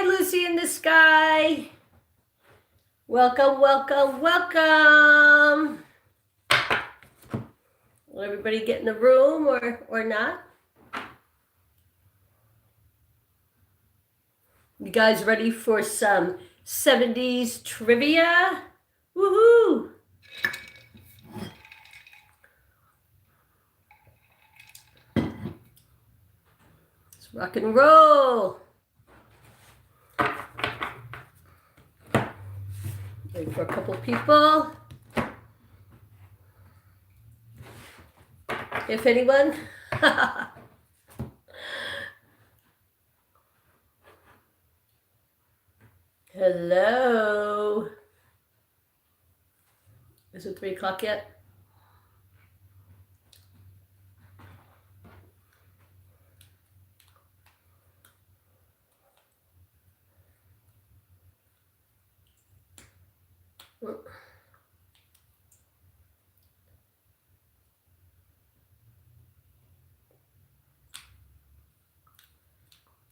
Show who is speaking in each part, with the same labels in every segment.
Speaker 1: Hi, Lucy in the Sky. Welcome, welcome, welcome. Will everybody get in the room or not? You guys ready for some 70s trivia? Woohoo! Let's rock and roll. Wait for a couple people. If anyone. Hello. Is it 3 o'clock yet?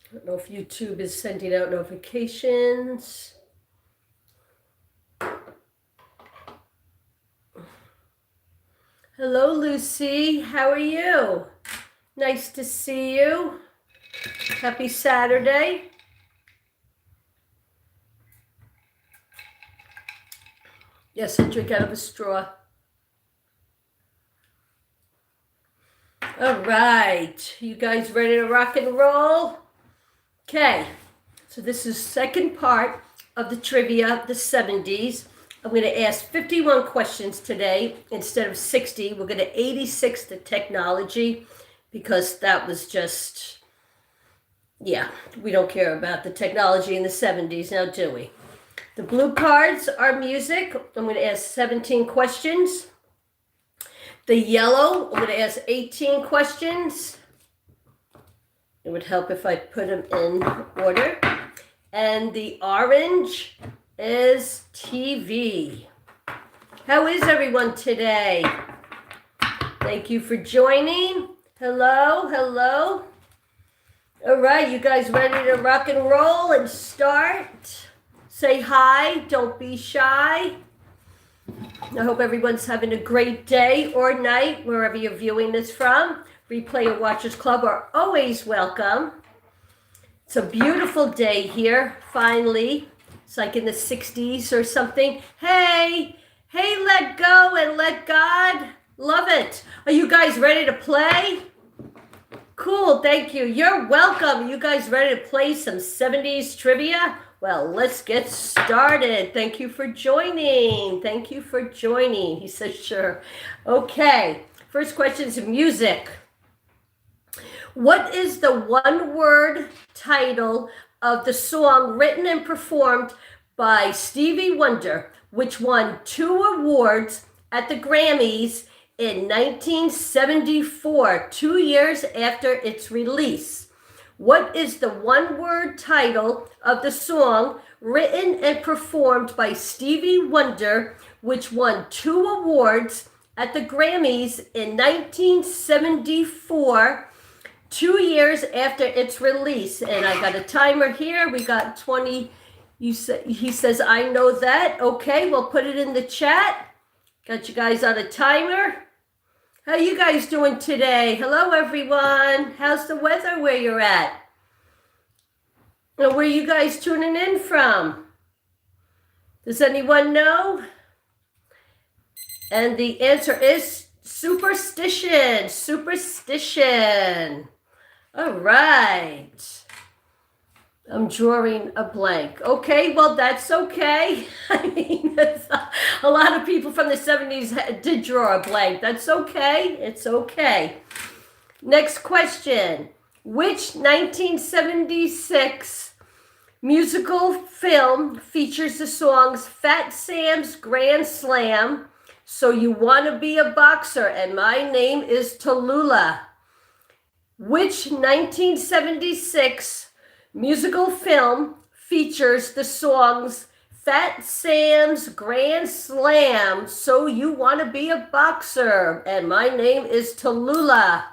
Speaker 1: I don't know if YouTube is sending out notifications. Hello, Lucy. How are you? Nice to see you. Happy Saturday. Yes, I drink out of a straw. All right. You guys ready to rock and roll? Okay. So this is second part of the trivia, the 70s. I'm going to ask 51 questions today instead of 60. We're going to 86 the technology because that was just, yeah, we don't care about the technology in the 70s now, do we? The blue cards are music. I'm going to ask 17 questions. The yellow, I'm going to ask 18 questions. It would help if I put them in order. And the orange is TV. How is everyone today? Thank you for joining. Hello, hello. All right, you guys ready to rock and roll and start? Say hi, don't be shy. I hope everyone's having a great day or night, wherever you're viewing this from. Replay or Watchers Club are always welcome. It's a beautiful day here, finally. It's like in the 60s or something. Hey, let go and let God. Love it. Are you guys ready to play? Cool, thank you. You're welcome. You guys ready to play some 70s trivia? Well, let's get started. Thank you for joining. Thank you for joining. He says, sure. Okay, first question is music. What is the one-word title of the song written and performed by Stevie Wonder, which won 2 awards at the Grammys in 1974, 2 years after its release? What is the one-word title of the song written and performed by Stevie Wonder, which won 2 awards at the Grammys in 1974, 2 years after its release? And I got a timer here. We got 20. He says, I know that. Okay, we'll put it in the chat. Got you guys on a timer. How you guys doing today? Hello, everyone. How's the weather where you're at? And where you guys tuning in from? Does anyone know? And the answer is superstition. Superstition. All right. I'm drawing a blank. Okay, well, that's okay. I mean, a lot of people from the 70s did draw a blank. That's okay. It's okay. Next question. Which 1976 musical film features the songs Fat Sam's Grand Slam, So You Want to Be a Boxer, and My Name is Tallulah? Which 1976 musical film features the songs Fat Sam's Grand Slam, So You Want to Be a Boxer, and My Name is Tallulah?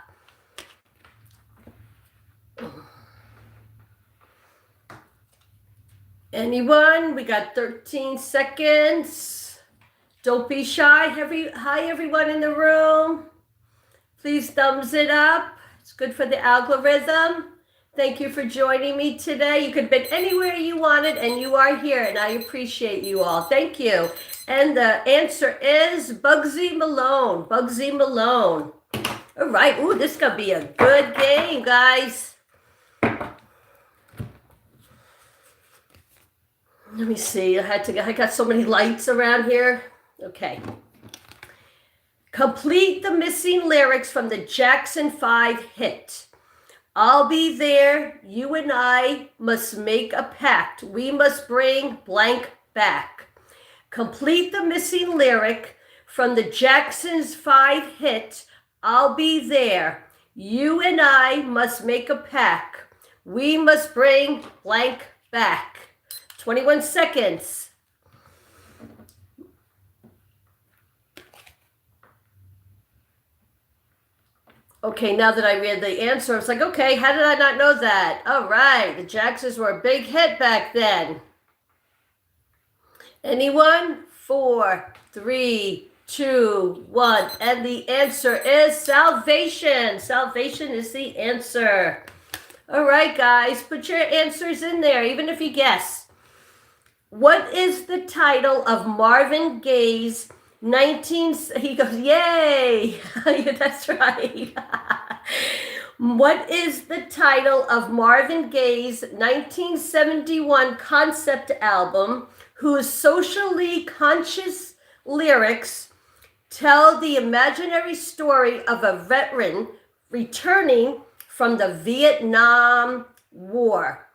Speaker 1: Anyone? We got 13 seconds. Don't be shy. Hi, everyone in the room. Please thumbs it up. It's good for the algorithm. Thank you for joining me today. You could have been anywhere you wanted, and you are here, and I appreciate you all. Thank you. And the answer is Bugsy Malone. Bugsy Malone. All right. Ooh, this is going to be a good game, guys. Let me see. I got so many lights around here. Okay. Complete the missing lyrics from the Jackson 5 hit. I'll be there. You and I must make a pact. We must bring blank back. Complete the missing lyric from the Jackson's 5 hit. I'll be there. You and I must make a pact. We must bring blank back. 21 seconds. Okay, now that I read the answer, I was like, okay, how did I not know that? All right, the Jacksons were a big hit back then. Anyone? 4, 3, 2, 1. And the answer is Salvation. Salvation is the answer. All right, guys, put your answers in there, even if you guess. What is the title of Marvin Gaye's he goes, yay! That's right. What is the title of Marvin Gaye's 1971 concept album whose socially conscious lyrics tell the imaginary story of a veteran returning from the Vietnam War?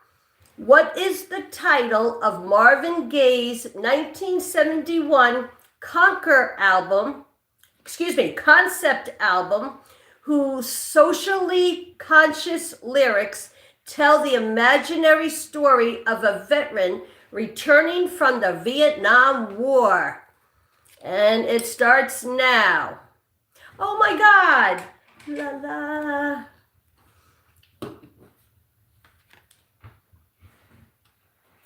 Speaker 1: What is the title of Marvin Gaye's 1971 concept album, whose socially conscious lyrics tell the imaginary story of a veteran returning from the Vietnam War? And it starts now. Oh my God! La la.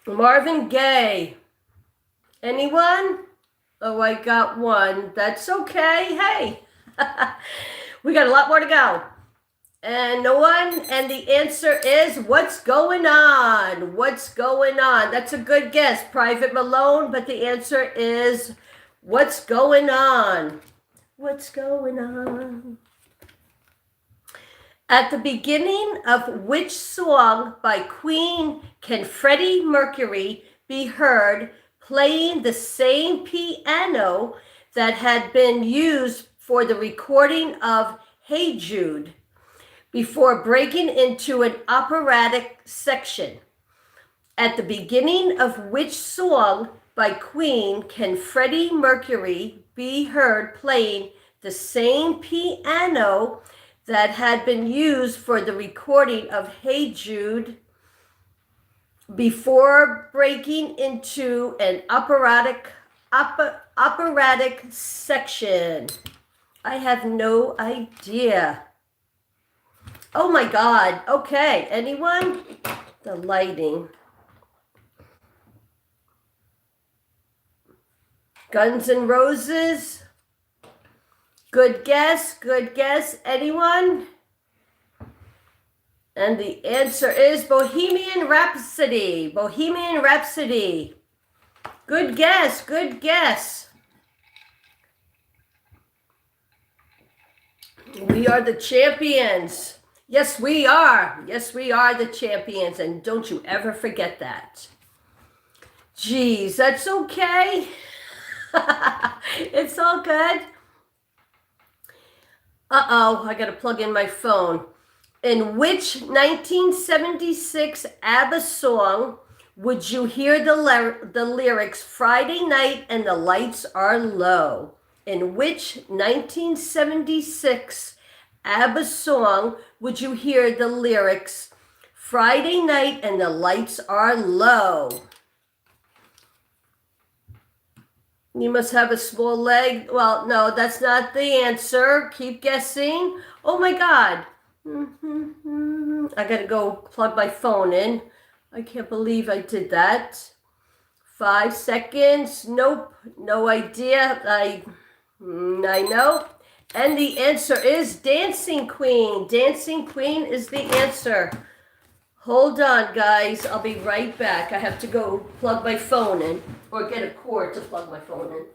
Speaker 1: Marvin Gaye. Anyone? Oh, I got one. That's okay. Hey, we got a lot more to go. And no one. And the answer is What's Going On? What's Going On? That's a good guess, Private Malone. But the answer is What's Going On? What's going on? At the beginning of which song by Queen can Freddie Mercury be heard playing the same piano that had been used for the recording of Hey Jude before breaking into an operatic section? At the beginning of which song by Queen can Freddie Mercury be heard playing the same piano that had been used for the recording of Hey Jude before breaking into an operatic section? I have no idea. Oh my God. Okay, anyone? The lighting. Guns N' Roses. Good guess, good guess. Anyone? And the answer is Bohemian Rhapsody. Bohemian Rhapsody. Good guess, good guess. We are the champions. Yes, we are. Yes, we are the champions. And don't you ever forget that. Geez, that's okay. It's all good. Uh-oh, I got to plug in my phone. In which 1976 ABBA song would you hear the lyrics Friday night and the lights are low? In which 1976 ABBA song would you hear the lyrics Friday night and the lights are low? You must have a small leg. Well, no, that's not the answer. Keep guessing. Oh my God. I gotta go plug my phone in. I can't believe I did that. 5 seconds. Nope. No idea. I know. And the answer is Dancing Queen. Dancing Queen is the answer. Hold on, guys. I'll be right back. I have to go plug my phone in or get a cord to plug my phone in.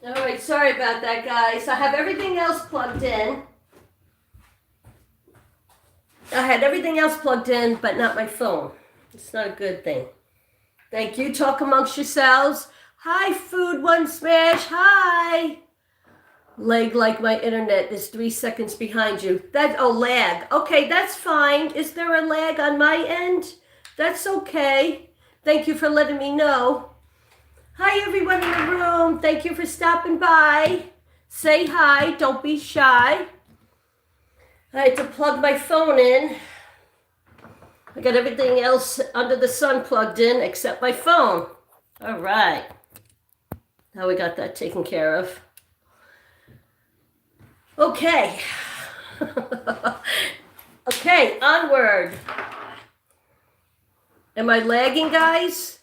Speaker 1: All right, sorry about that, guys. I have everything else plugged in. I had everything else plugged in, but not my phone. It's not a good thing. Thank you. Talk amongst yourselves. Hi, Food One Smash. Hi. Lag like my internet is 3 seconds behind you. Lag. Okay, that's fine. Is there a lag on my end? That's okay. Thank you for letting me know. Hi, everyone in the room. Thank you for stopping by. Say hi. Don't be shy. I had to plug my phone in. I got everything else under the sun plugged in except my phone. All right. Now we got that taken care of. Okay. Okay, onward. Am I lagging, guys?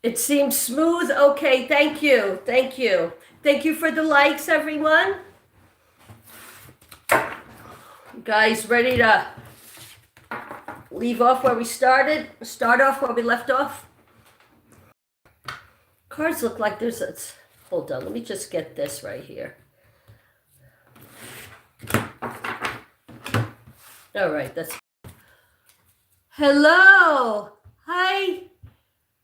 Speaker 1: It seems smooth. Okay, thank you. Thank you. Thank you for the likes, everyone. You guys ready to leave off where we started? Start off where we left off? Cards look like there's a... Hold on, let me just get this right here. All right, that's... Hello. Hi.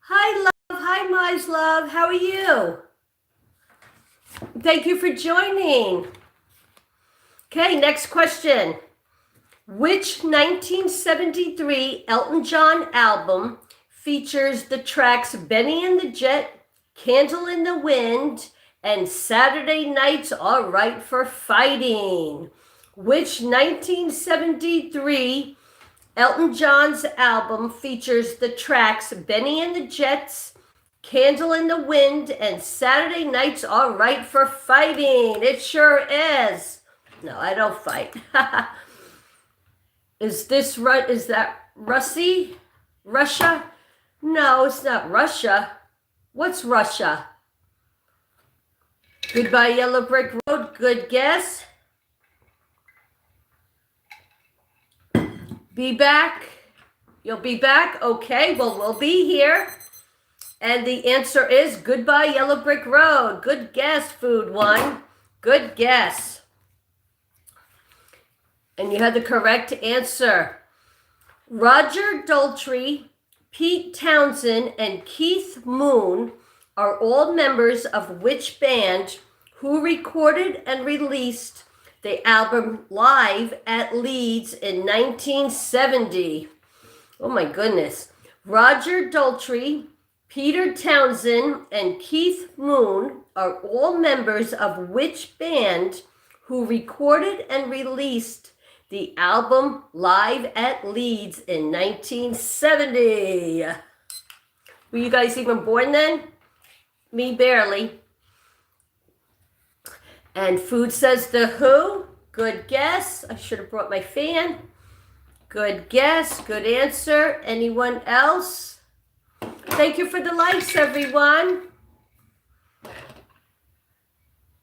Speaker 1: Hi, love. Hi, Mize Love. How are you? Thank you for joining. Okay, next question. Which 1973 Elton John album features the tracks Benny and the Jet, Candle in the Wind, and Saturday Night's All Right for Fighting? Which 1973 Elton John's album features the tracks Benny and the Jets, Candle in the Wind, and Saturday Night's All Right for Fighting? It sure is. No, I don't fight. Is that Russia? Russia? No, it's not Russia. What's Russia? Goodbye Yellow Brick Road. Good guess. Be back. You'll be back? Okay, well, we'll be here. And the answer is Goodbye Yellow Brick Road. Good guess, Food One. Good guess. And you had the correct answer. Roger Daltrey, Pete Townsend, and Keith Moon are all members of which band who recorded and released the album Live at Leeds in 1970? Oh my goodness. Roger Daltrey, Peter Townsend, and Keith Moon are all members of which band who recorded and released the album Live at Leeds in 1970? Were you guys even born then? Me barely. And Food says The Who. Good guess. I should have brought my fan. Good guess. Good answer. Anyone else? Thank you for the likes, everyone.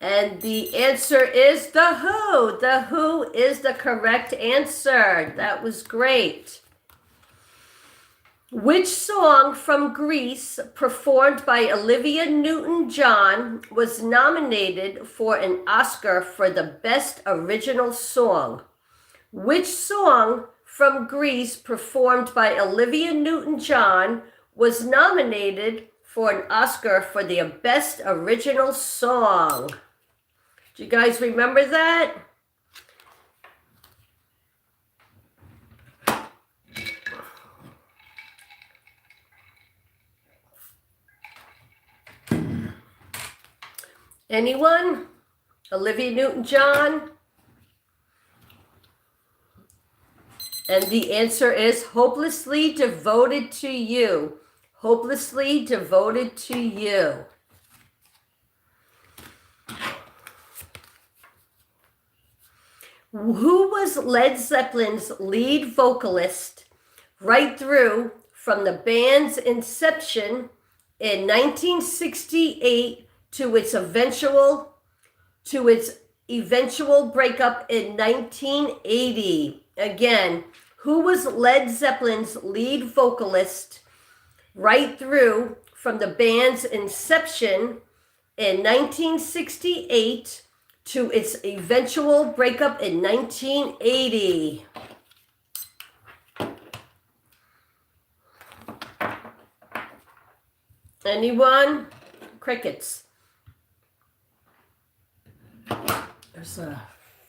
Speaker 1: And the answer is The Who. The Who is the correct answer. That was great. Which song from Grease, performed by Olivia Newton-John, was nominated for an Oscar for the Best Original Song? Which song from Grease, performed by Olivia Newton-John, was nominated for an Oscar for the Best Original Song? Do you guys remember that? Anyone? Olivia Newton-John? And the answer is Hopelessly Devoted to You. Hopelessly Devoted to You. Who was Led Zeppelin's lead vocalist right through from the band's inception in 1968 to its eventual breakup in 1980? Again, who was Led Zeppelin's lead vocalist right through from the band's inception in 1968 to its eventual breakup in 1980? Anyone? Crickets. There's a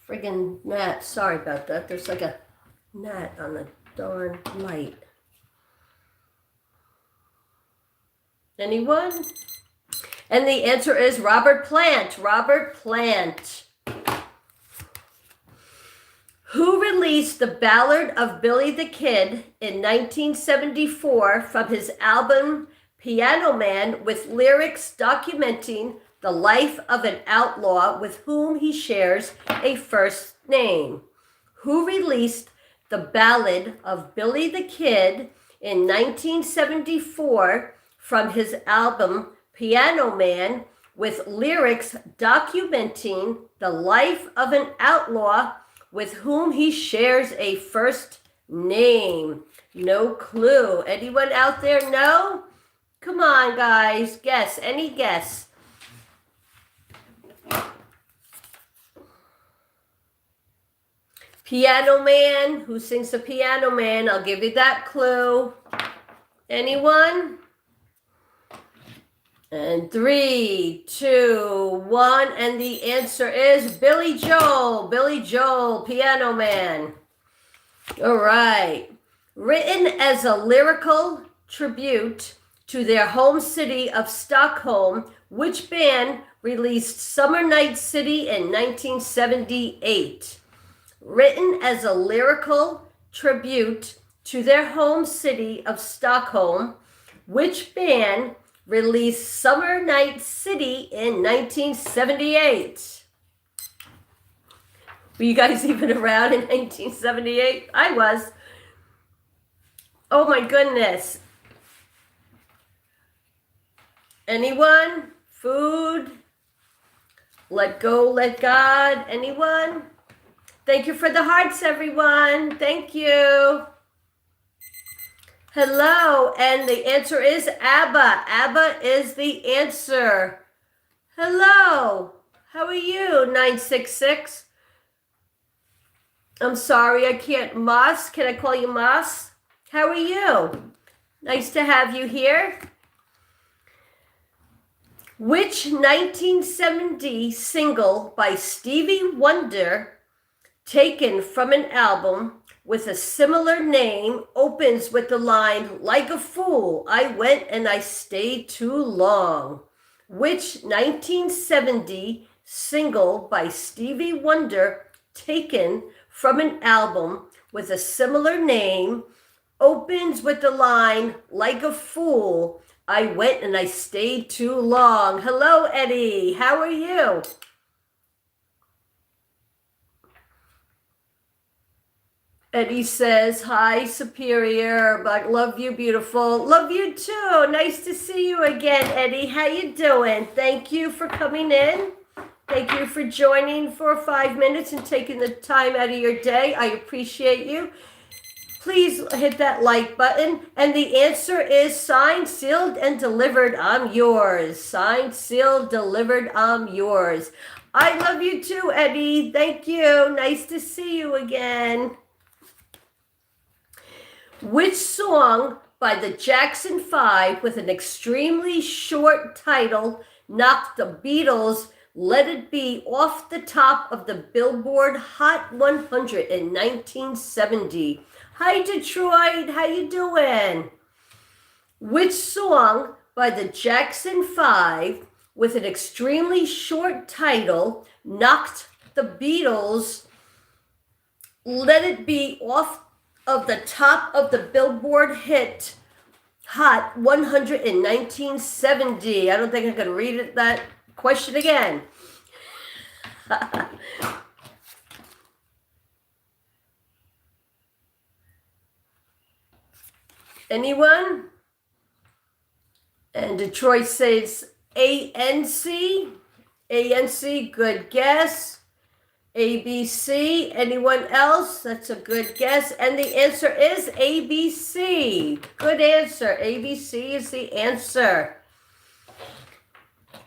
Speaker 1: friggin' gnat. Sorry about that. There's like a gnat on the darn light. Anyone? And the answer is Robert Plant. Robert Plant. Who released The Ballad of Billy the Kid in 1974 from his album Piano Man, with lyrics documenting the life of an outlaw with whom he shares a first name? Who released The Ballad of Billy the Kid in 1974 from his album Piano Man, with lyrics documenting the life of an outlaw with whom he shares a first name? No clue. Anyone out there know? Come on, guys. Guess. Any guess? Piano Man. Who sings the Piano Man? I'll give you that clue. Anyone? And 3, 2, 1, and the answer is Billy Joel. Billy Joel, Piano Man. All right. Written as a lyrical tribute to their home city of Stockholm, which band released Summer Night City in 1978? Written as a lyrical tribute to their home city of Stockholm, which band released Summer Night City in 1978? Were you guys even around in 1978? I was. Oh my goodness. Anyone? Food? Let Go, Let God? Anyone? Thank you for the hearts, everyone. Thank you. Hello, and the answer is ABBA. ABBA is the answer. Hello, how are you, 966? I'm sorry, I can't. Moss, can I call you Moss? How are you? Nice to have you here. Which 1970 single by Stevie Wonder, taken from an album with a similar name, opens with the line, "Like a fool, I went and I stayed too long"? Which 1970 single by Stevie Wonder, taken from an album with a similar name, opens with the line, "Like a fool, I went and I stayed too long"? Hello, Eddie. How are you? Eddie says, hi, Superior, but love you, beautiful. Love you too. Nice to see you again, Eddie. How you doing? Thank you for coming in. Thank you for joining for 5 minutes and taking the time out of your day. I appreciate you. Please hit that like button. And the answer is signed, sealed, and delivered. I'm yours. Signed, sealed, delivered. I'm yours. I love you too, Eddie. Thank you. Nice to see you again. Which song by the Jackson 5 with an extremely short title knocked the Beatles' Let It Be off the top of the Billboard Hot 100 in 1970? Hi, Detroit. How you doing? Which song by the Jackson 5 with an extremely short title knocked the Beatles' Let It Be off of the top of the Billboard hit Hot 100 in 1970? I don't think I can read it, that question again. Anyone? And Detroit says ANC. ANC, good guess. ABC, anyone else? That's a good guess. And the answer is ABC. Good answer. ABC is the answer.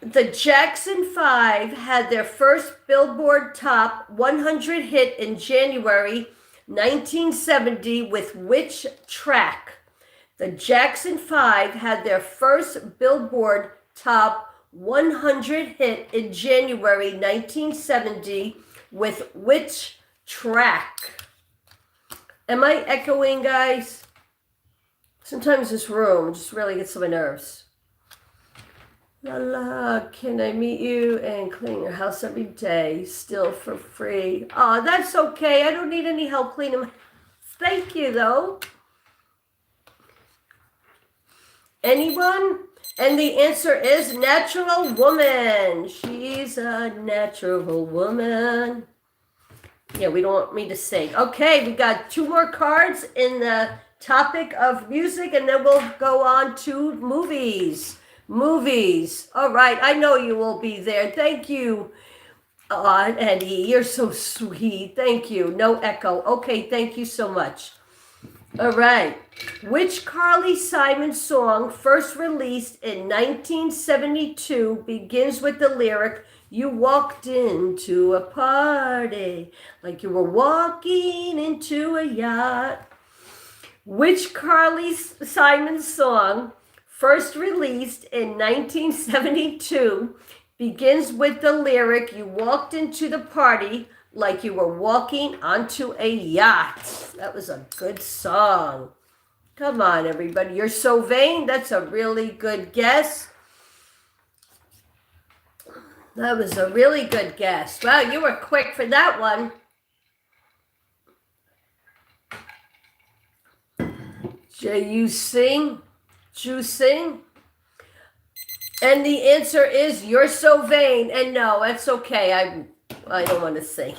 Speaker 1: The Jackson 5 had their first Billboard Top 100 hit in January 1970 with which track? The Jackson 5 had their first Billboard Top 100 hit in January 1970 with which track? Am I echoing, guys? Sometimes this room just really gets on my nerves. La la, can I meet you and clean your house every day, still for free? Oh, that's okay. I don't need any help cleaning my house. Thank you, though. Anyone? And the answer is Natural Woman. She's a natural woman. Yeah, we don't want me to sing. Okay, we got 2 more cards in the topic of music, and then we'll go on to movies. Movies. All right, I know you will be there. Thank you, Eddie. You're so sweet. Thank you. No echo. Okay, thank you so much. All right. Which Carly Simon song, first released in 1972, begins with the lyric, "You walked into a party like you were walking into a yacht"? Which Carly Simon song, first released in 1972, begins with the lyric, "You walked into the party like you were walking onto a yacht"? That was a good song. Come on, everybody. You're So Vain. That's a really good guess. That was a really good guess. Wow, you were quick for that one. You sing? And the answer is You're So Vain. And no, that's okay. I don't want to sing.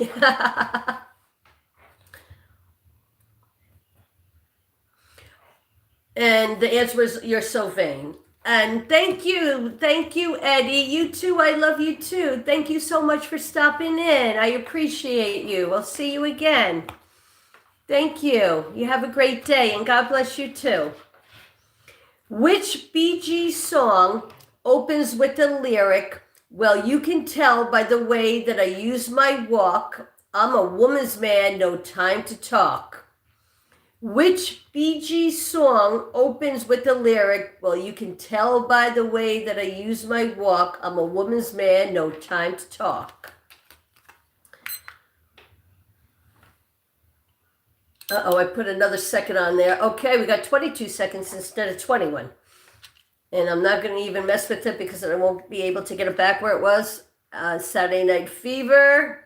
Speaker 1: And the answer is You're So Vain. And thank you, Eddie. You too, I love you too. Thank you so much for stopping in. I appreciate you. I'll see you again. Thank you. You have a great day, and God bless you too. Which Bee Gees song opens with the lyric, "Well, you can tell by the way that I use my walk, I'm a woman's man, no time to talk"? Which Bee Gees song opens with the lyric, "Well, you can tell by the way that I use my walk, I'm a woman's man, no time to talk"? Uh-oh, I put another second on there. Okay, we got 22 seconds instead of 21. And I'm not going to even mess with it because I won't be able to get it back where it was. Saturday Night Fever.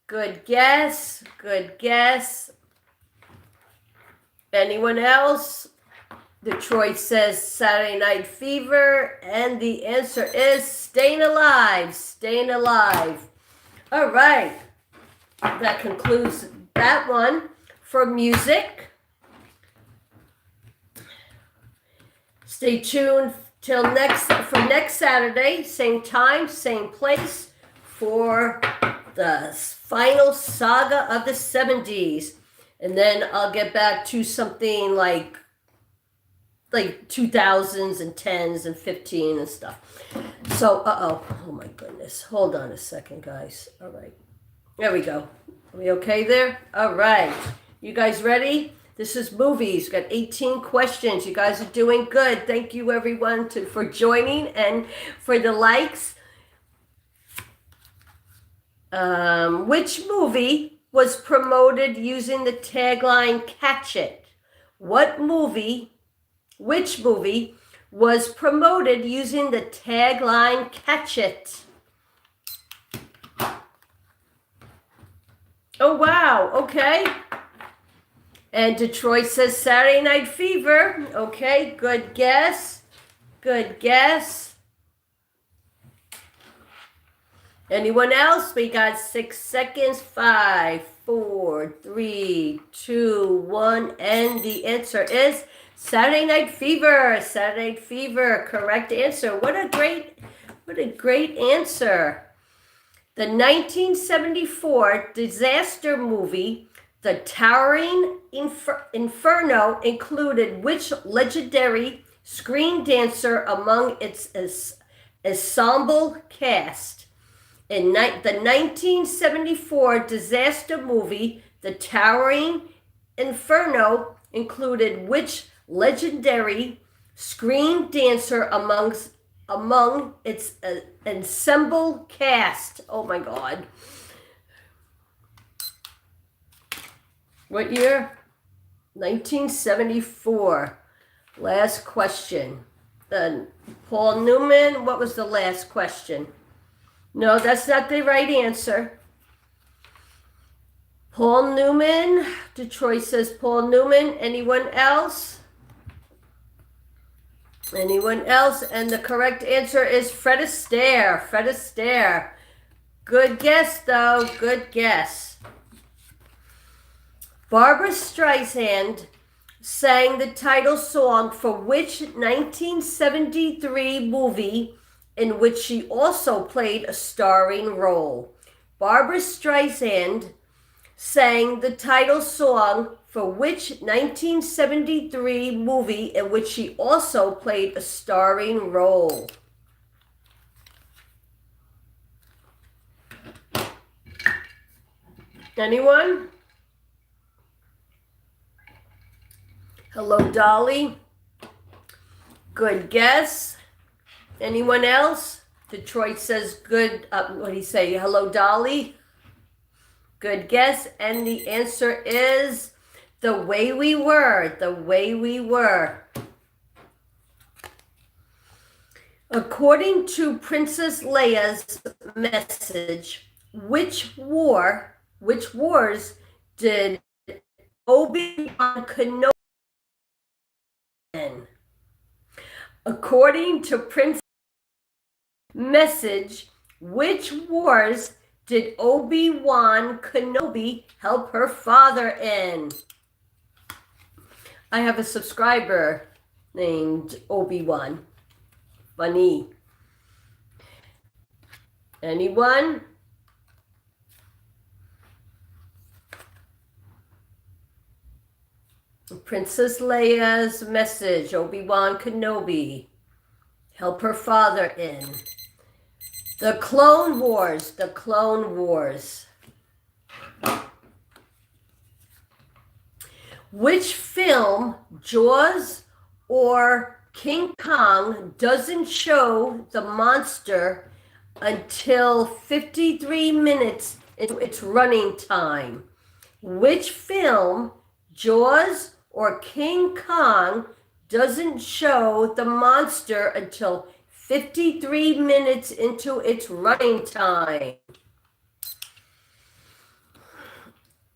Speaker 1: Good guess. Good guess. Anyone else? Detroit says Saturday Night Fever. And the answer is Staying Alive. Staying Alive. All right. That concludes that one. For music, stay tuned till next Saturday, same time, same place, for the final saga of the 70s, and then I'll get back to something like 2000s and 10s and 15 and stuff. So, oh my goodness, hold on a second, guys. All right, there we go. Are we okay there? All right. You guys ready? This is movies. We've got 18 questions. You guys are doing good. Thank you, everyone, for joining and for the likes. Which movie was promoted using the tagline "Catch It"? Which movie was promoted using the tagline, "Catch It"? Oh, wow. Okay. And Detroit says Saturday Night Fever. Okay, good guess. Good guess. Anyone else? We got 6 seconds. 5, 4, 3, 2, 1. And the answer is Saturday Night Fever. Saturday Night Fever. Correct answer. What a great answer. The 1974 disaster movie, The Towering Inferno, included which legendary screen dancer among its ensemble cast? In the 1974 disaster movie, The Towering Inferno, included which legendary screen dancer among its ensemble cast? Oh my God. What year? 1974. Last question. Then Paul Newman, what was the last question? No, that's not the right answer. Paul Newman. Detroit says Paul Newman. Anyone else? Anyone else? And the correct answer is Fred Astaire. Fred Astaire. Good guess, though. Good guess. Barbra Streisand sang the title song for which 1973 movie in which she also played a starring role? Barbra Streisand sang the title song for which 1973 movie in which she also played a starring role? Anyone? Hello, Dolly. Good guess. Anyone else? Detroit says good. What do you say? Hello, Dolly. Good guess. And the answer is The Way We Were. The Way We Were. According to Princess Leia's message, which wars did Obi-Wan Kenobi in? According to Princess message, which wars did Obi-Wan Kenobi help her father in? I have a subscriber named Obi-Wan. Funny. Anyone? Princess Leia's message, Obi-Wan Kenobi help her father in. The Clone Wars. The Clone Wars. Which film, Jaws or King Kong, doesn't show the monster until 53 minutes into its running time? Which film, Jaws or King Kong, doesn't show the monster until 53 minutes into its running time?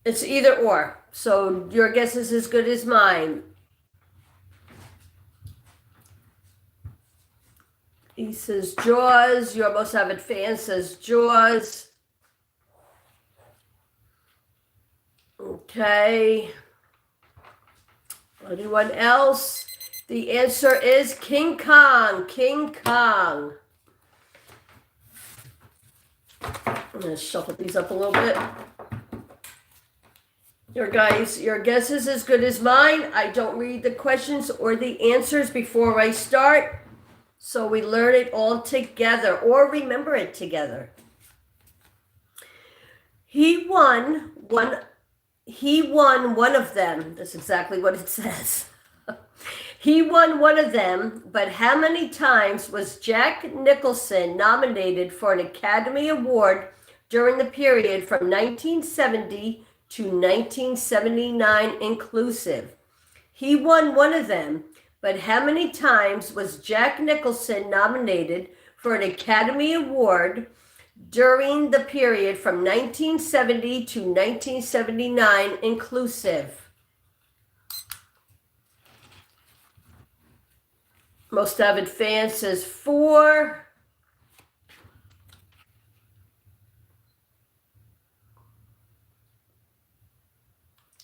Speaker 1: It's either or. So your guess is as good as mine. He says Jaws. Your most avid fan says Jaws. Okay. Anyone else? The answer is King Kong. King Kong. I'm going to shuffle these up a little bit. Your guess is as good as mine. I don't read the questions or the answers before I start. So we learn it all together or remember it together. He won one of them. That's exactly what it says. He won one of them, but how many times was Jack Nicholson nominated for an Academy Award during the period from 1970 to 1979 inclusive? He won one of them, but how many times was Jack Nicholson nominated for an Academy Award during the period from 1970 to 1979 inclusive? Most avid fan says 4.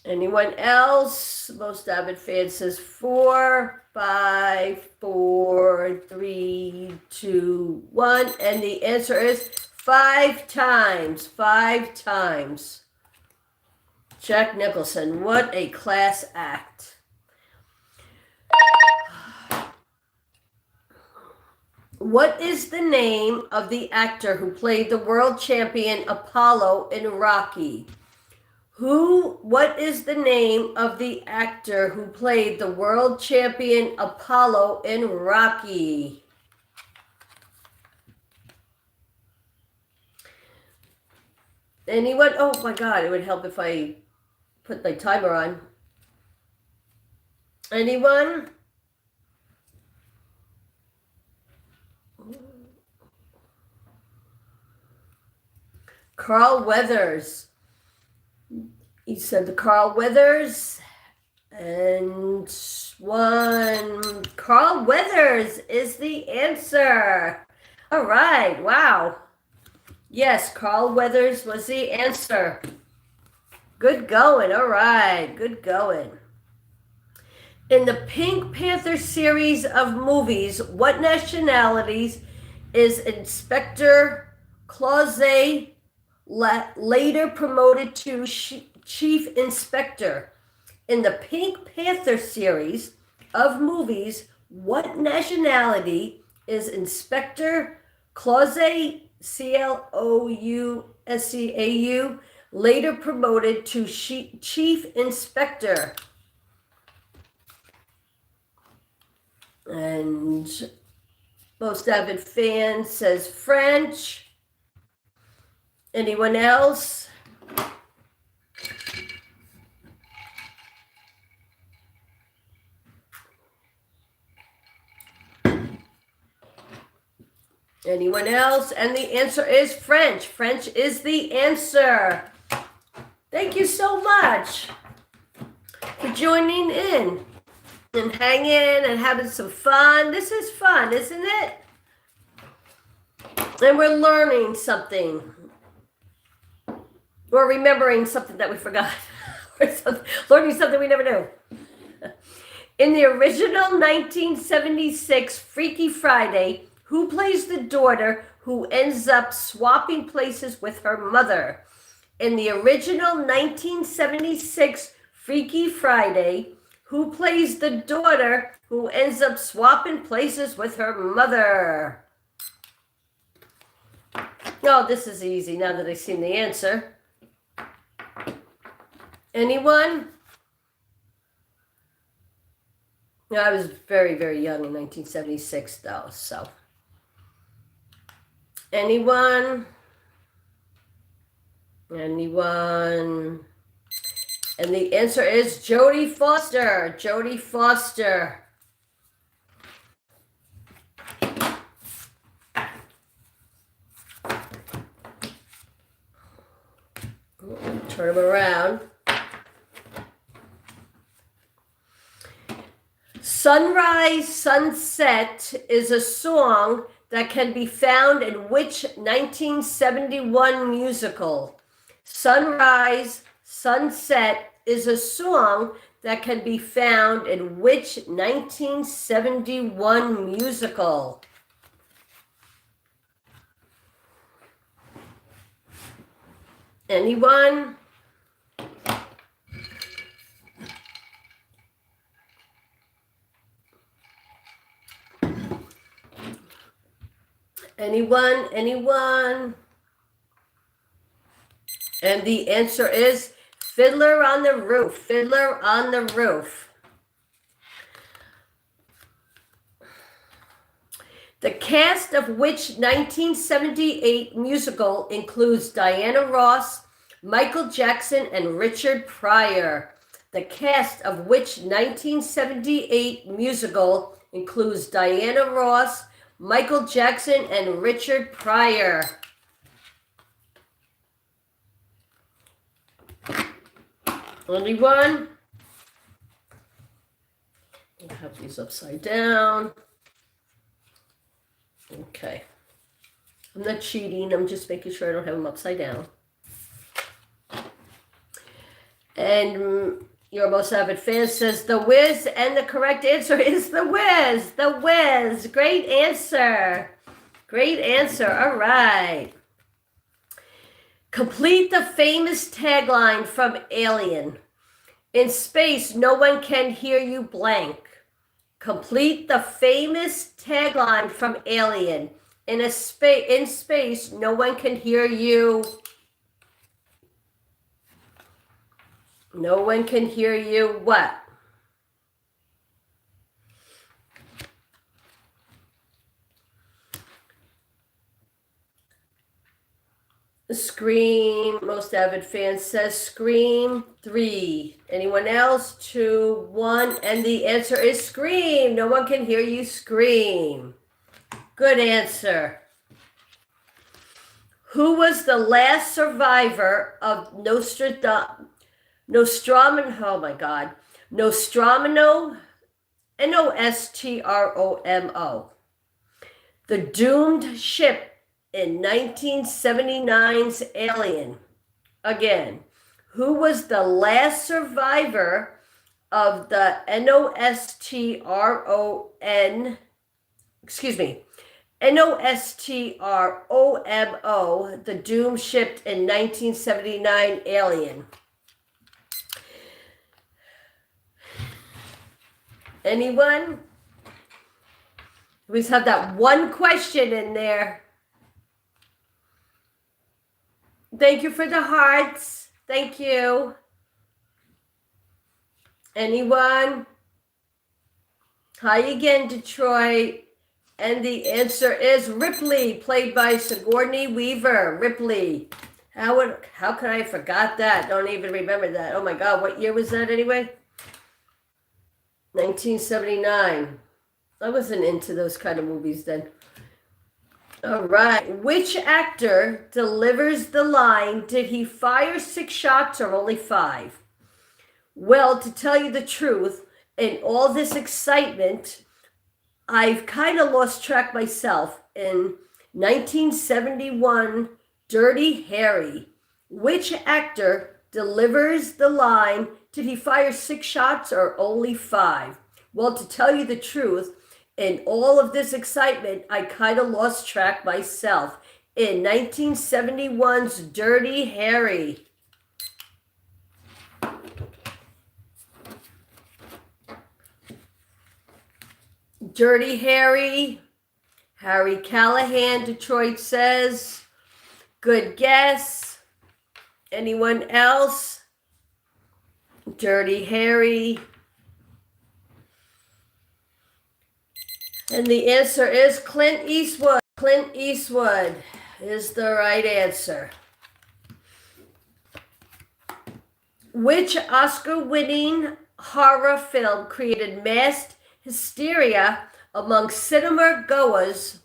Speaker 1: Anyone else? Most avid fan says 4, 5, 4, 3, 2, 1. And the answer is 5 times. 5 times. Jack Nicholson, what a class act. What is the name of the actor who played the world champion Apollo in Rocky? What is the name of the actor who played the world champion Apollo in Rocky? Anyone? Oh my God, it would help if I put my timer on. Anyone? Carl Weathers. He said the Carl Weathers. And 1. Carl Weathers is the answer. All right. Wow. Yes, Carl Weathers was the answer. Good going. All right. Good going. In the Pink Panther series of movies, what nationalities is Inspector Clause later promoted to Chief Inspector? In the Pink Panther series of movies, what nationality is Inspector Clause, Clouscau, later promoted to Chief Inspector? And most avid fan says French. Anyone else? Anyone else? And the answer is French. French is the answer. Thank you so much for joining in and hanging and having some fun. This is fun, isn't it? And we're learning something. Or remembering something that we forgot. Or learning something we never knew. In the original 1976 Freaky Friday, who plays the daughter who ends up swapping places with her mother? In the original 1976 Freaky Friday, who plays the daughter who ends up swapping places with her mother? Oh, this is easy now that I've seen the answer. Anyone? No, I was very, very young in 1976, though, so. Anyone? Anyone? And the answer is Jodie Foster. Jodie Foster. Turn them around. Sunrise, Sunset is a song that can be found in which 1971 musical? Sunrise, Sunset is a song that can be found in which 1971 musical? Anyone? Anyone? Anyone? And the answer is Fiddler on the Roof. Fiddler on the Roof. The cast of which 1978 musical includes Diana Ross, Michael Jackson, and Richard Pryor? The cast of which 1978 musical includes Diana Ross, Michael Jackson, and Richard Pryor? Only one? I have these upside down. Okay. I'm not cheating. I'm just making sure I don't have them upside down. And your most avid fan says The Wiz, and the correct answer is The Wiz. The Wiz. Great answer. Great answer. All right. Complete the famous tagline from Alien. In space, no one can hear you blank. Complete the famous tagline from Alien. In space, no one can hear you. No one can hear you what? Scream. Most avid fan says Scream 3. Anyone else? 2, 1. And the answer is Scream. No one can hear you scream. Good answer. Who was the last survivor of Nostromo? Oh my God. Nostromo, Nostromo. The doomed ship in 1979's Alien. Again, who was the last survivor of the Nostromo, the doomed ship in 1979 Alien? Anyone? We just have that one question in there. Thank you for the hearts. Thank you. Anyone? Hi again, Detroit. And the answer is Ripley, played by Sigourney Weaver. Ripley. How could I have forgot that? Don't even remember that. Oh my God, what year was that anyway? 1979. I wasn't into those kind of movies then. All right. Which actor delivers the line, did he fire 6 shots or only 5? Well, to tell you the truth, in all this excitement, I've kind of lost track myself. In 1971, Dirty Harry, which actor delivers the line, did he fire 6 shots or only 5? Well, to tell you the truth, in all of this excitement, I kind of lost track myself. In 1971's Dirty Harry. Dirty Harry. Harry Callahan, Detroit says. Good guess. Anyone else? Dirty Harry. And the answer is Clint Eastwood. Clint Eastwood is the right answer. Which Oscar-winning horror film created mass hysteria among cinema goers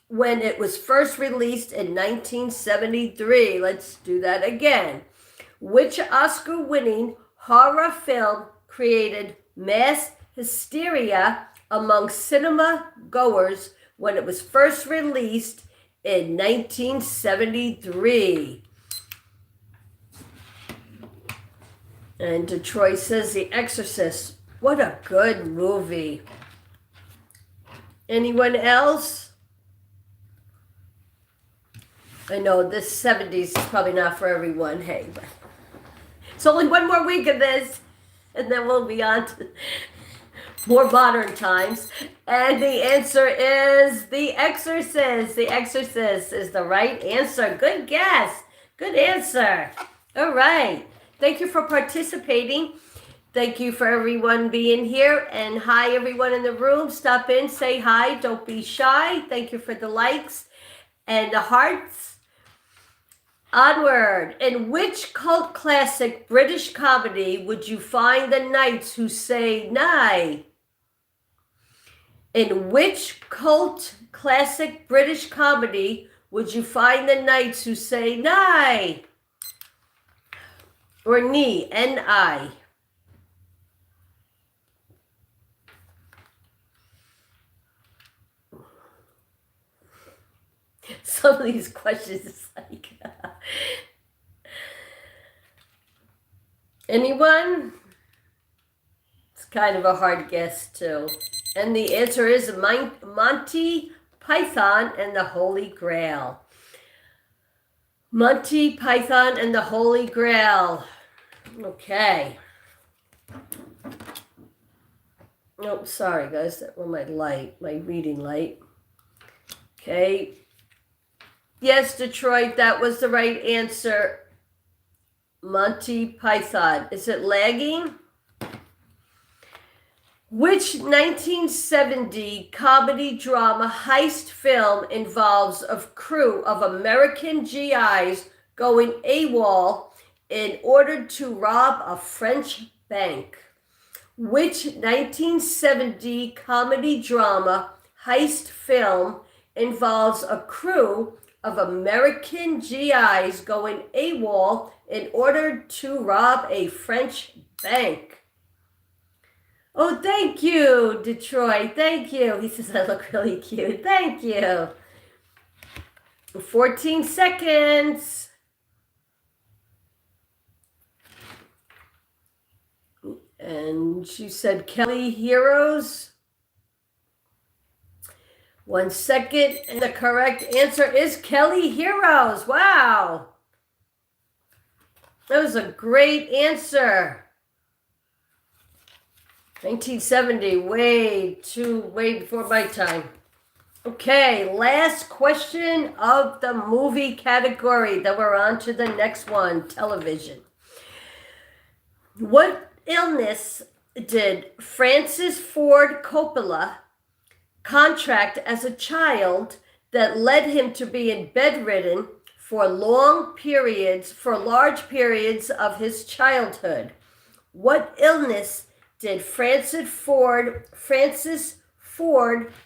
Speaker 1: when it was first released in 1973? Let's do that again. Which Oscar-winning horror film created mass hysteria among cinema goers when it was first released in 1973? And Detroit says The Exorcist. What a good movie. Anyone else? I know this 70s is probably not for everyone. Hey, but it's only one more week of this, and then we'll be on to more modern times. And the answer is The Exorcist. The Exorcist is the right answer. Good guess. Good answer. All right. Thank you for participating. Thank you for everyone being here. And hi, everyone in the room. Stop in, say hi. Don't be shy. Thank you for the likes and the hearts. Onward. In which cult classic British comedy would you find the knights who say nigh? In which cult classic British comedy would you find the knights who say nigh? Or knee, N-I. Some of these questions is like... Anyone? It's kind of a hard guess, too. And the answer is Monty Python and the Holy Grail. Monty Python and the Holy Grail. Okay. Oh, sorry, guys. That was my reading light. Okay. Yes, Detroit, that was the right answer. Monty Python. Is it lagging? Which 1970 comedy drama heist film involves a crew of American GIs going AWOL in order to rob a French bank? Which 1970 comedy drama heist film involves a crew of American GIs going AWOL in order to rob a French bank? Oh, thank you, Detroit. Thank you. He says I look really cute. Thank you. 14 seconds. And she said Kelly Heroes. 1 second. And the correct answer is Kelly Heroes. Wow. That was a great answer. 1970, way before my time. Okay, last question of the movie category. Then we're on to the next one, television. What illness did Francis Ford Coppola contract as a child that led him to being bedridden for large periods of his childhood? What illness did Francis Ford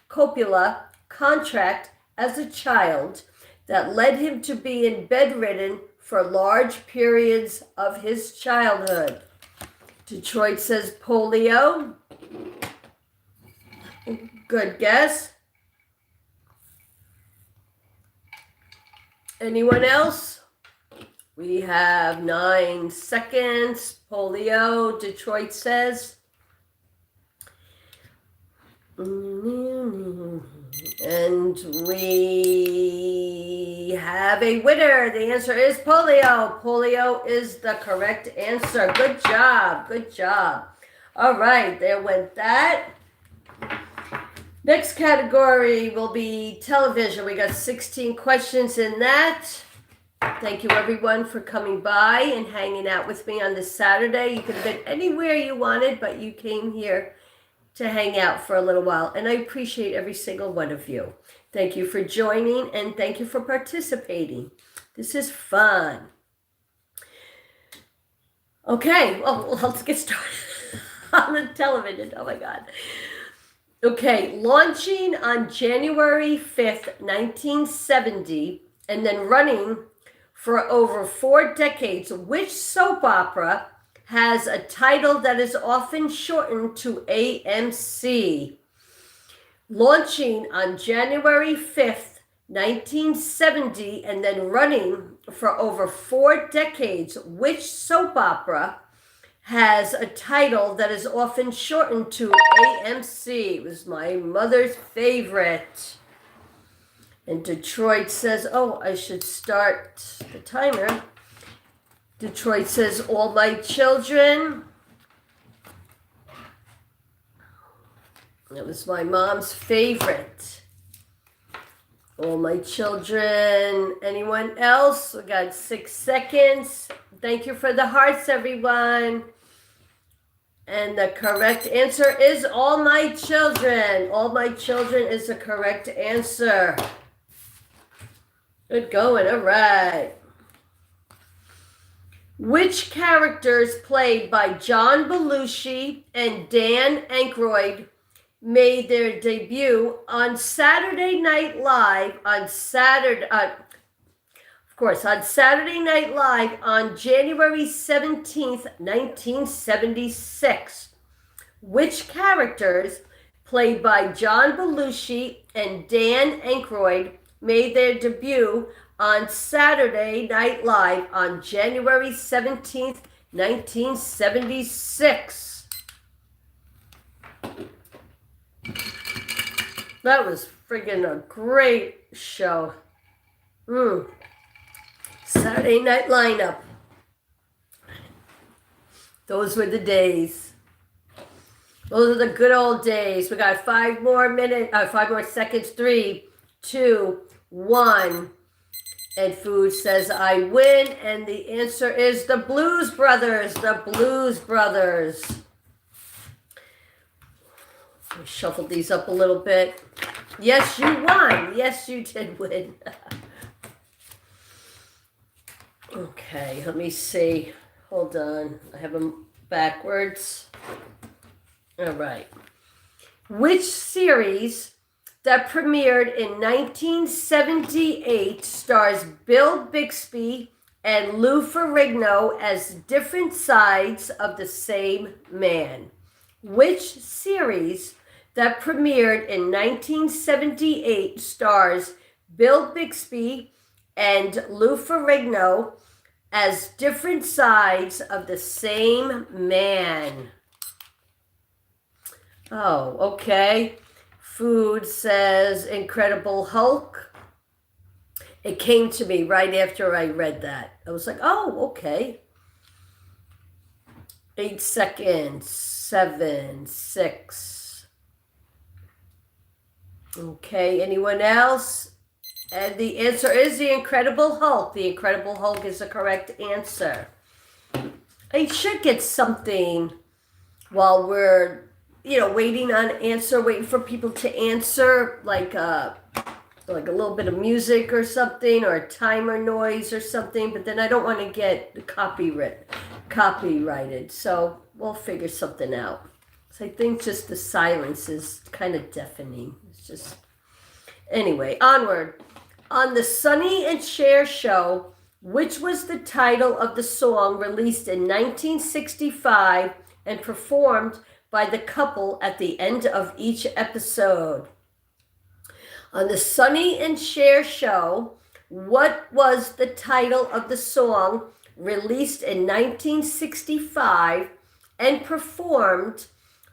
Speaker 1: Coppola contract as a child that led him to being bedridden for large periods of his childhood? Detroit says polio. Good guess. Anyone else? We have 9 seconds. Polio, Detroit says. And we have a winner. The answer is polio. Polio is the correct answer. Good job. Good job. All right, there went that. Next category will be television. We got 16 questions in that. Thank you, everyone, for coming by and hanging out with me on this Saturday. You could have been anywhere you wanted, but you came here to hang out for a little while, and I appreciate every single one of you. Thank you for joining, and thank you for participating. This is fun. Okay, well, let's get started on the television. Oh, my God. Okay, launching on January 5th, 1970, and then running for over 4 decades, which soap opera has a title that is often shortened to AMC? Launching on January 5th, 1970, and then running for over 4 decades, which soap opera has a title that is often shortened to AMC? It was my mother's favorite. And Detroit says, oh, I should start the timer. Detroit says, All My Children. That was my mom's favorite. All My Children. Anyone else? We got 6 seconds. Thank you for the hearts, everyone. And the correct answer is All My Children. All My Children is the correct answer. Good going. All right. Which characters played by John Belushi and Dan Aykroyd made their debut on Saturday Night Live on Saturday Night Live on January 17th, 1976. Which characters played by John Belushi and Dan Aykroyd made their debut on Saturday Night Live on January 17th, 1976? That was friggin' a great show. Saturday Night lineup. Those were the days. Those are the good old days. We got 5 more seconds. 3, 2, 1. And Food says I win. And the answer is the Blues Brothers. The Blues Brothers. I shuffled these up a little bit. Yes, you won. Yes, you did win. Okay, let me see. Hold on. I have them backwards. All right. Which series that premiered in 1978 stars Bill Bixby and Lou Ferrigno as different sides of the same man? Which series that premiered in 1978 stars Bill Bixby and Lou Ferrigno as different sides of the same man? Oh, okay. Food says Incredible Hulk. It came to me right after I read that. I was like, oh, okay. 8 seconds. 7, 6. Okay, anyone else? And the answer is the Incredible Hulk. The Incredible Hulk is the correct answer. I should get something while we're, waiting for people to answer, like a little bit of music or something, or a timer noise or something, but then I don't want to get copyrighted. So we'll figure something out. So I think just the silence is kind of deafening. It's just, anyway, onward. On the Sonny and Cher show, which was the title of the song released in 1965 and performed by the couple at the end of each episode? On the Sonny and Cher show, what was the title of the song released in 1965 and performed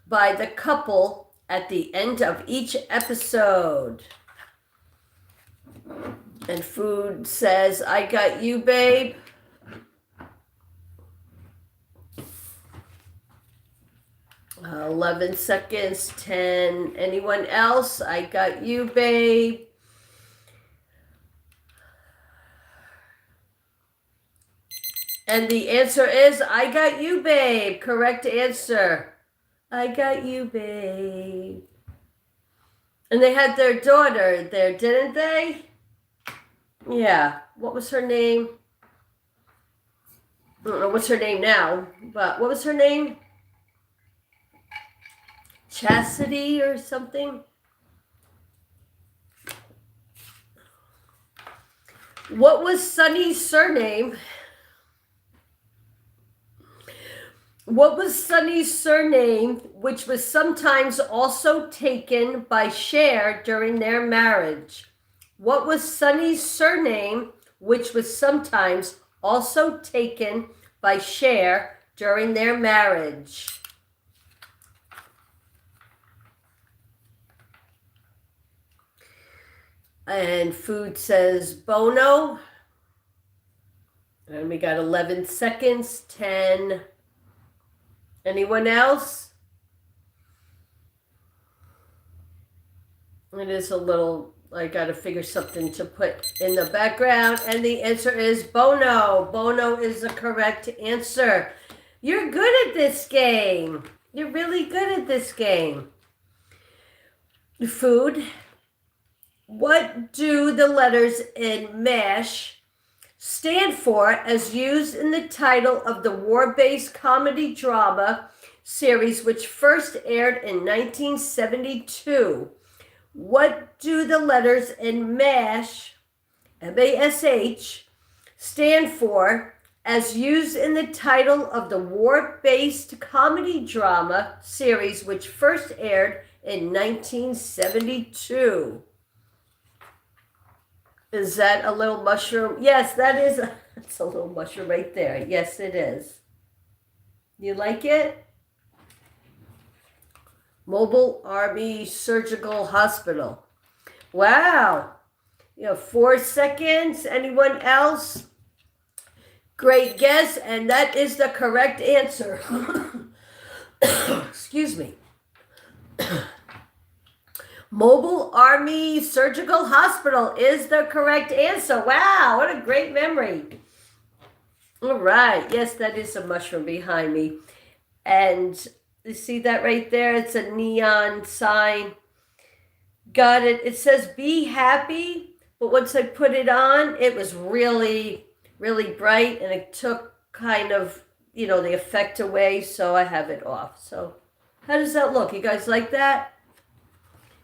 Speaker 1: by the couple at the end of each episode? And Food says, I got you, babe. Uh, 11 seconds, 10. Anyone else? I got you, babe. And the answer is, I got you, babe. Correct answer. I got you, babe. And they had their daughter there, didn't they? Yeah. What was her name? I don't know what's her name now, but what was her name? Chastity or something? What was Sonny's surname? What was Sonny's surname, which was sometimes also taken by Cher during their marriage? What was Sonny's surname, which was sometimes also taken by Cher during their marriage? And Food says Bono. And we got 11 seconds, 10. Anyone else? It is a little, I got to figure something to put in the background. And the answer is Bono. Bono is the correct answer. You're good at this game. You're really good at this game. Food. What do the letters in MASH stand for as used in the title of the war-based comedy drama series which first aired in 1972? What do the letters in MASH, M-A-S-H, stand for as used in the title of the war-based comedy drama series which first aired in 1972? Is that a little mushroom? Yes, that's a little mushroom right there. Yes, it is. You like it? Mobile Army Surgical Hospital. Wow. You have 4 seconds. Anyone else? Great guess, and that is the correct answer. Excuse me. Mobile Army Surgical Hospital is the correct answer. Wow, what a great memory. All right. Yes, that is a mushroom behind me. And you see that right there? It's a neon sign. Got it. It says be happy, but once I put it on, it was really, really bright, and it took kind of, the effect away, so I have it off. So how does that look? You guys like that?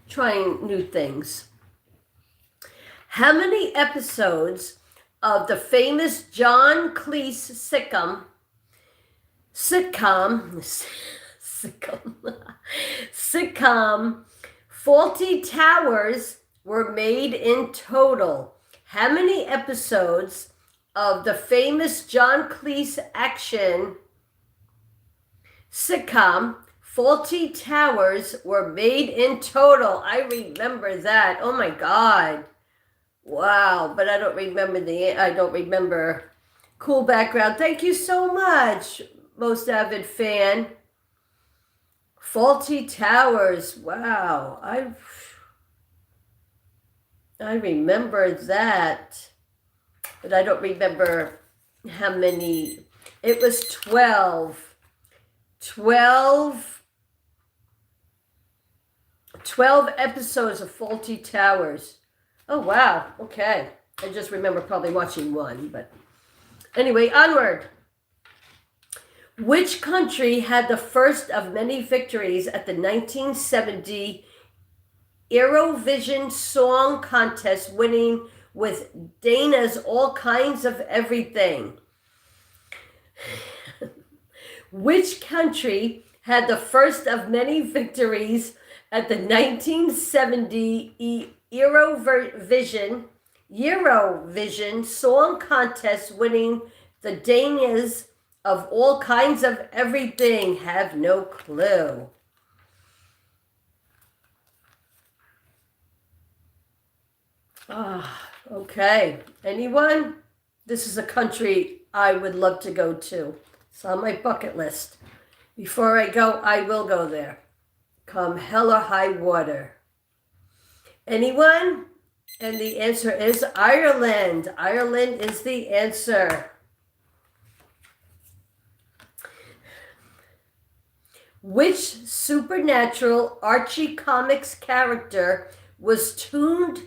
Speaker 1: Trying new things. How many episodes of the famous John Cleese sitcom Faulty Towers were made in total? How many episodes of the famous John Cleese action sitcom Faulty Towers were made in total? I remember that. Oh my God. Wow. But I don't remember. Cool background. Thank you so much, most avid fan. Faulty Towers. Wow. I remember that. But I don't remember how many. It was 12. 12 episodes of Faulty Towers. Oh, wow. Okay. I just remember probably watching one, but anyway, onward. Which country had the first of many victories at the 1970 Eurovision Song Contest, winning with Dana's All Kinds of Everything? Which country had the first of many victories at the 1970 Eurovision Song Contest, winning the Danas of All Kinds of Everything? Have no clue. Okay. Anyone? This is a country I would love to go to. It's on my bucket list. Before I go, I will go there. Come hell or high water. Anyone? And the answer is Ireland. Ireland is the answer. Which supernatural Archie Comics character was turned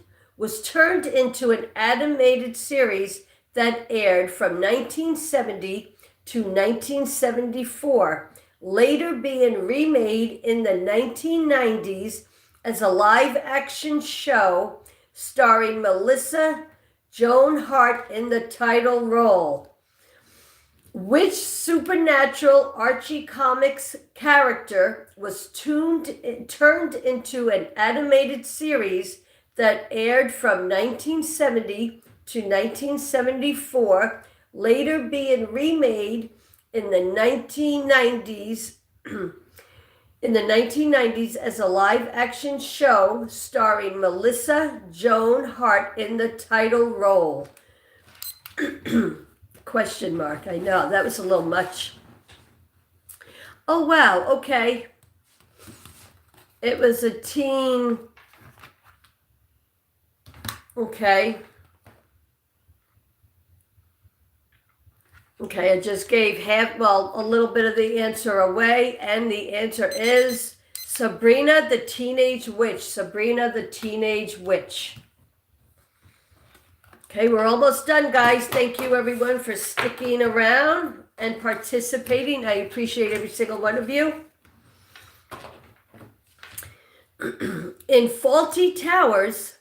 Speaker 1: into an animated series that aired from 1970 to 1974, later being remade in the 1990s as a live-action show starring Melissa Joan Hart in the title role? Which supernatural Archie Comics character was turned into an animated series that aired from 1970 to 1974, later being remade in the 1990s as a live-action show starring Melissa Joan Hart in the title role? Question mark. I know, that was a little much. Oh, wow. Okay. It was a teen. Okay. Okay, I just gave a little bit of the answer away, and the answer is Sabrina the Teenage Witch. Sabrina the Teenage Witch. Okay, we're almost done, guys. Thank you, everyone, for sticking around and participating. I appreciate every single one of you. In Faulty Towers,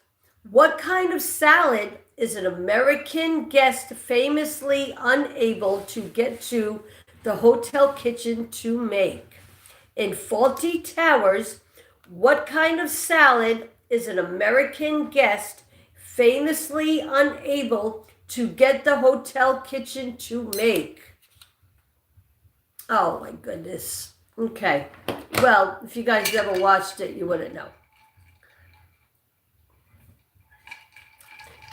Speaker 1: what kind of salad is an American guest famously unable to get to the hotel kitchen to make? In Faulty Towers, what kind of salad is an American guest famously unable to get the hotel kitchen to make? Oh my goodness. Okay. Well, if you guys never watched it, you wouldn't know.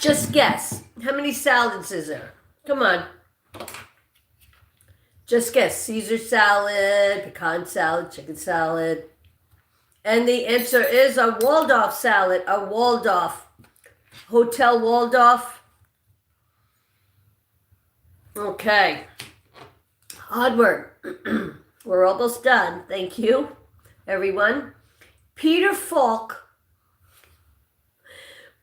Speaker 1: Just guess. How many salads is there? Come on. Just guess. Caesar salad, pecan salad, chicken salad. And the answer is a Waldorf salad. A Waldorf. Hotel Waldorf. Okay. Onward. We're almost done. Thank you, everyone. Peter Falk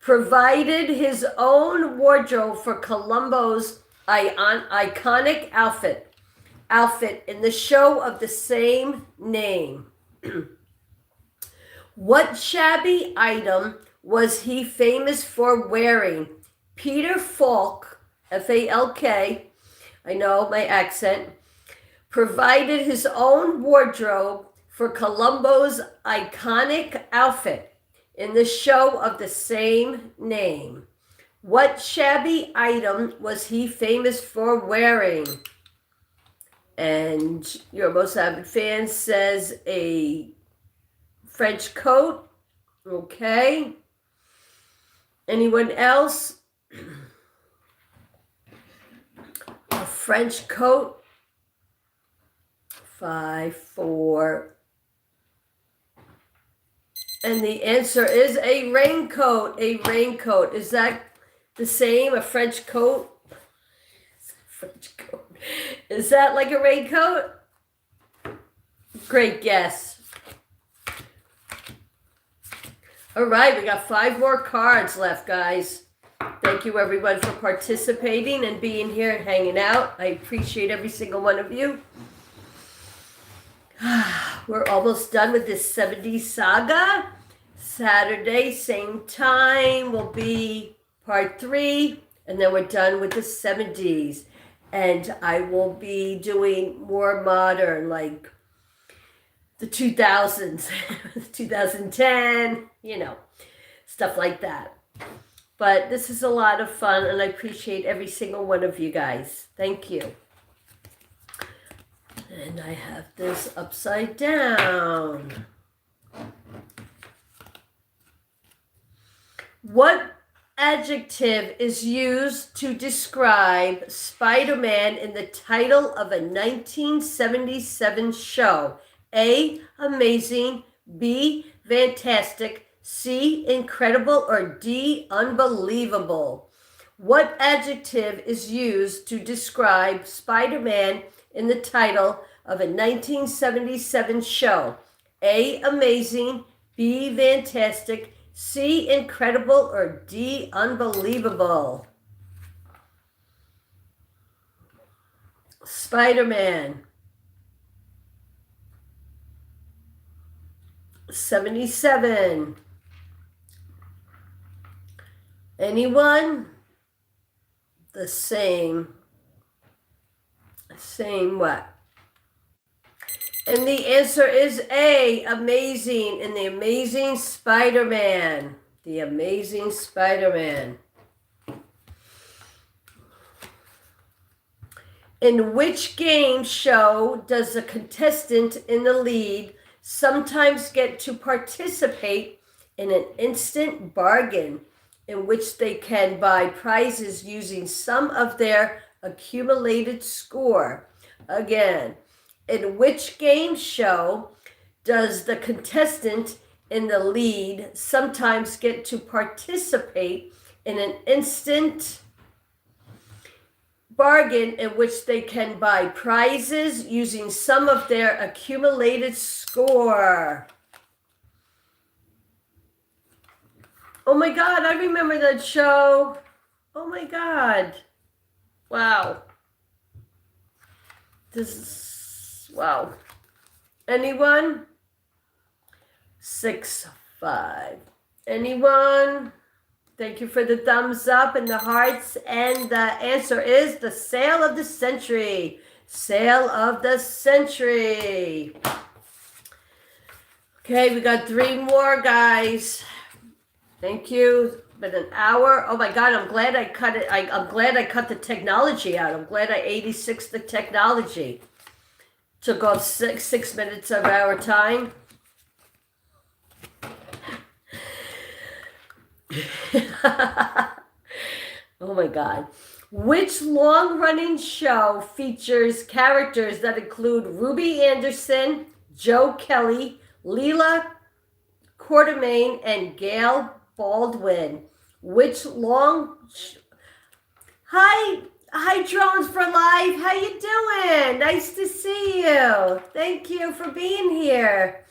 Speaker 1: provided his own wardrobe for Columbo's iconic outfit in the show of the same name. What shabby item was he famous for wearing? Peter Falk, F-A-L-K, I know my accent, provided his own wardrobe for Columbo's iconic outfit in the show of the same name. What shabby item was he famous for wearing? And your most avid fan says a French coat. Okay. Anyone else? A French coat. 5, 4. And the answer is a raincoat. A raincoat. Is that the same? A French coat? French coat. Is that like a raincoat? Great guess. All right, we got 5 more cards left, guys. Thank you, everyone, for participating and being here and hanging out. I appreciate every single one of you. We're almost done with this 70s saga. Saturday, same time, will be part 3, and then we're done with the 70s. And I will be doing more modern, like the 2000s, 2010, stuff like that. But this is a lot of fun, and I appreciate every single one of you guys. Thank you. And I have this upside down. What adjective is used to describe Spider-Man in the title of a 1977 show? A, amazing, B, fantastic, C, incredible, or D, unbelievable? What adjective is used to describe Spider-Man in the title of a 1977 show? A, amazing, B, fantastic, C, incredible, or D, unbelievable? Spider-Man. 77. Anyone? The same. Same what? And the answer is A, amazing, in The Amazing Spider-Man. The Amazing Spider-Man. In which game show does the contestant in the lead sometimes get to participate in an instant bargain in which they can buy prizes using some of their accumulated score? Again, in which game show does the contestant in the lead sometimes get to participate in an instant bargain in which they can buy prizes using some of their accumulated score? Oh my God, I remember that show. Oh my God. Wow. Wow. Anyone? 6-5. Anyone? Thank you for the thumbs up and the hearts. And the answer is the sale of the century. Sale of the century. Okay, we got 3 more, guys. Thank you. Been an hour. Oh my God, I'm glad I cut it. I'm glad I cut the technology out. I'm glad I 86 the technology. Took off 6 minutes of our time. Oh my God. Which long-running show features characters that include Ruby Anderson, Joe Kelly, Leela Quartermain, and Gail Baldwin? Which Hi, Drones for Life. How you doing? Nice to see you. Thank you for being here.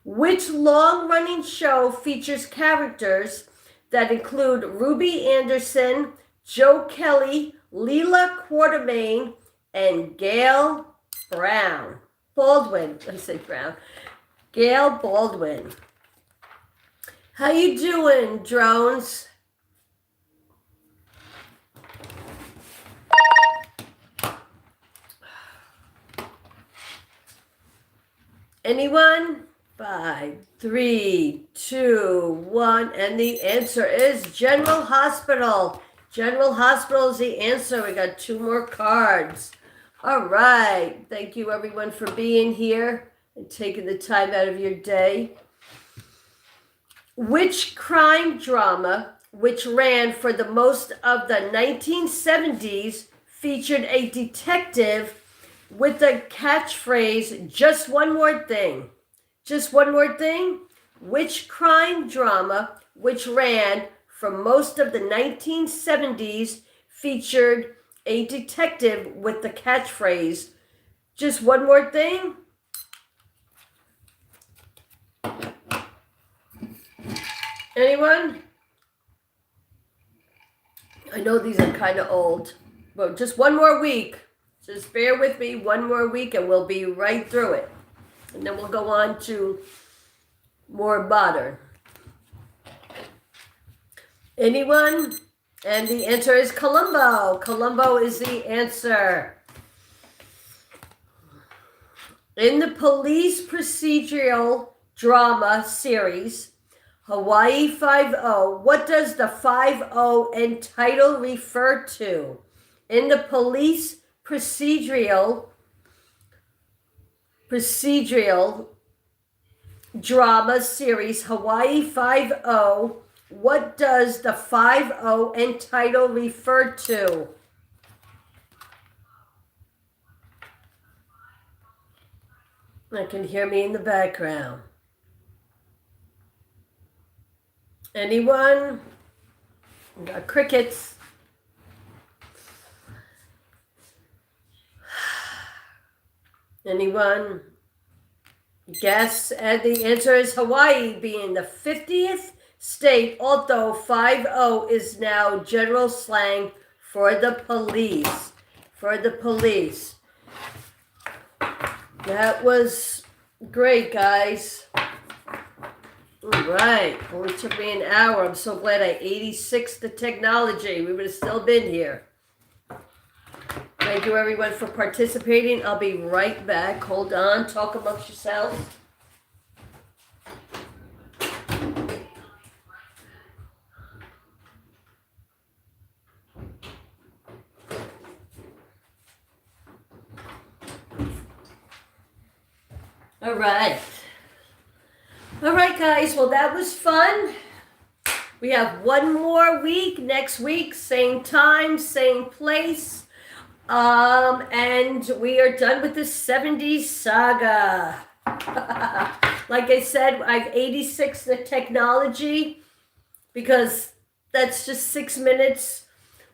Speaker 1: Which long-running show features characters that include Ruby Anderson, Joe Kelly, Leela Quartermain, and Gail Baldwin. I said Brown. Gail Baldwin. How you doing, Drones? Anyone? 5, 3, 2, 1, and the answer is General Hospital. General Hospital is the answer. We got 2 more cards. All right. Thank you, everyone, for being here and taking the time out of your day. Which crime drama, which ran for the most of the 1970s, featured a detective with the catchphrase, "Just one more thing"? Just one more thing? Which crime drama, which ran for most of the 1970s, featured a detective with the catchphrase, "Just one more thing"? Anyone? I know these are kind of old, but just one more week. Just bear with me one more week and we'll be right through it. And then we'll go on to more modern. Anyone? And the answer is Columbo. Columbo is the answer. In the police procedural drama series, Hawaii Five-0, what does the 5-0 in title refer to? In the police procedural drama series Hawaii Five-0, what does the 5-0 in title refer to? I can hear me in the background. Anyone? We got crickets. Anyone? Guess, and the answer is Hawaii, being the 50th state, although 5-0 is now general slang for the police. For the police. That was great, guys. All right. Only took me an hour. I'm so glad I 86 the technology. We would have still been here. Thank you, everyone, for participating. I'll be right back. Hold on. Talk amongst yourselves. All right. All right, guys. Well, that was fun. We have one more week. Next week, same time, same place. And we are done with the 70s saga. Like I said, I've 86 the technology because that's just 6 minutes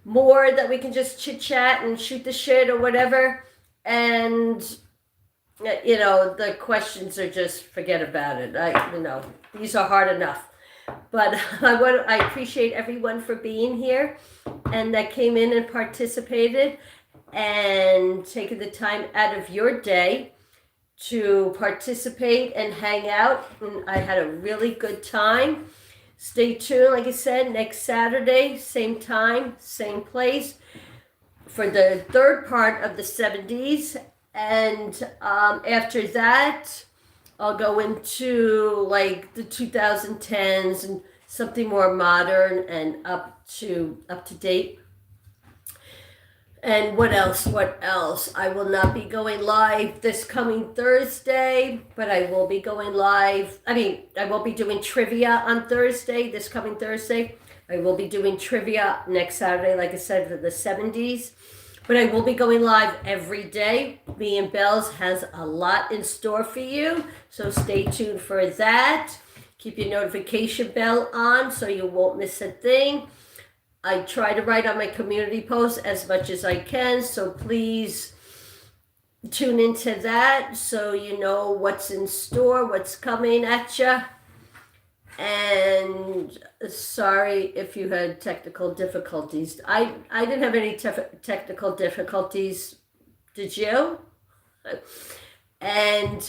Speaker 1: more that we can just chit chat and shoot the shit or whatever. And, you know, the questions are just forget about it. These are hard enough. But I appreciate everyone for being here and that came in and participated and taking the time out of your day to participate and hang out. And I had a really good time. Stay tuned, like I said, next Saturday, same time, same place, for the third part of the 70s. And after that, I'll go into like the 2010s and something more modern and up to date. And what else? What else? I will not be going live this coming Thursday, but I will be going live. I will be doing trivia on Thursday, this coming Thursday. I will be doing trivia next Saturday, like I said, for the 70s. But I will be going live every day. Me and Bells has a lot in store for you, so stay tuned for that. Keep your notification bell on so you won't miss a thing. I try to write on my community posts as much as I can, so please tune into that so you know what's in store, what's coming at you. And sorry if you had technical difficulties. I didn't have any technical difficulties. Did you? And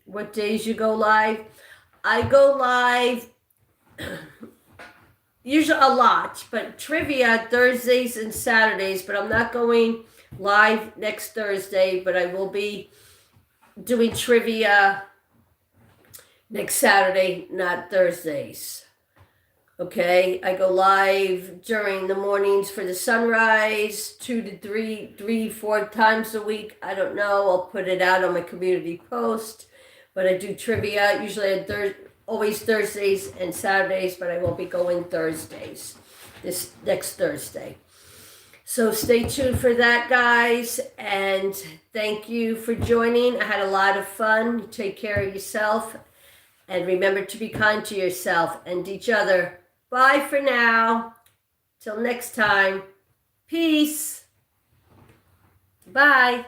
Speaker 1: what days you go live? I go live usually a lot, but trivia Thursdays and Saturdays, but I'm not going live next Thursday, but I will be doing trivia next Saturday, not Thursdays. Okay, I go live during the mornings for the sunrise, 2 to 3, 4 times a week. I don't know. I'll put it out on my community post, but I do trivia usually on always Thursdays and Saturdays, but I won't be going Thursdays this next Thursday. So stay tuned for that, guys, and thank you for joining. I had a lot of fun. Take care of yourself, and remember to be kind to yourself and each other. Bye for now. Till next time. Peace. Bye.